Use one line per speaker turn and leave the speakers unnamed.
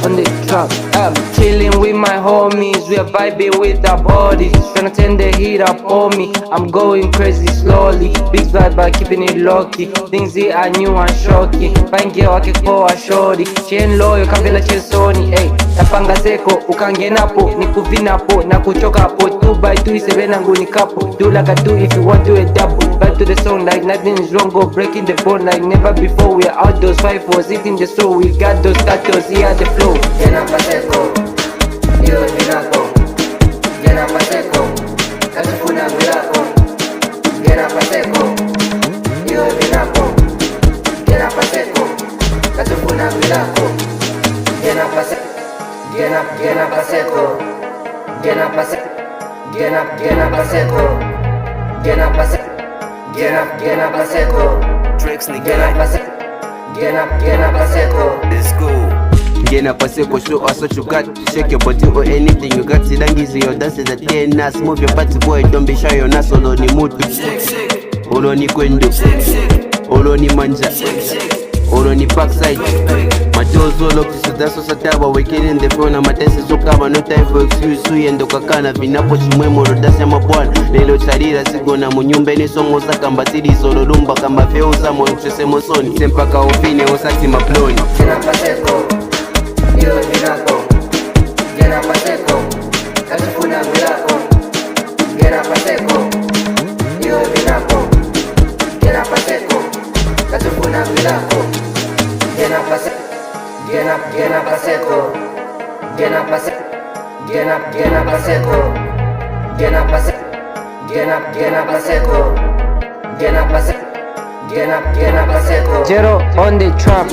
on the track. I'm chilling with my homies, we are vibing with our bodies, tryna turn the heat up on me. I'm going crazy slowly, big vibe but keeping it low-key. Things that are new and shocking, pange wake kwa shorty. Chain loyo kavela chain Sony, ey. Napanga seko, ukangenapo, nikuvinapo, na kuchokapo. 2x2 isebena nguni kapo. Do like I do if you want to a double. Back to the song like nothing is wrong, go breaking the bone like never before. We are out those 5-4s, eating the soul. We got those status, here the flow.
Gena paseko, yo vinako. Gena paseko, kasifuna milako. Gena paseko, yo vinako. Gena paseko, kasifuna milako. Gena paseko, gena paseko. Gena paseko, gena paseko. Gena paseko, gena paseko.
Tricks nigga.
Gena paseko, gena paseko.
Let's go.
Gena paseko, show us what you got. Shake your body or anything you got. Sit down, easy, your dance is a TNS. Move your body, boy, don't be shy. You're not solo ni mutu. Olo ni kwendo. Olo ni manja. Olo ni backside. Machozo look to that's so sataba. We killing the phone. My test is so cover. No time for excuse. Suyendo kakana. Vinapo chumwemo. Rodasi ya mabwana. Lelo charira sigona. Munyumbe ni songo sa kamba siri. Solo lumba kamba feo samo. Nchese mosoni. Sempaka ofine. Osati maploni.
Gena paseko, yo vinako. Gena paseko, kasifuna milako. Gena paseko, yo vinako. Gena paseko, kasifuna milako. Gena paseko, gena paseko. Gena paseko, gena paseko. Gena paseko, gena paseko. Gena paseko, gena paseko.
Zero on the track.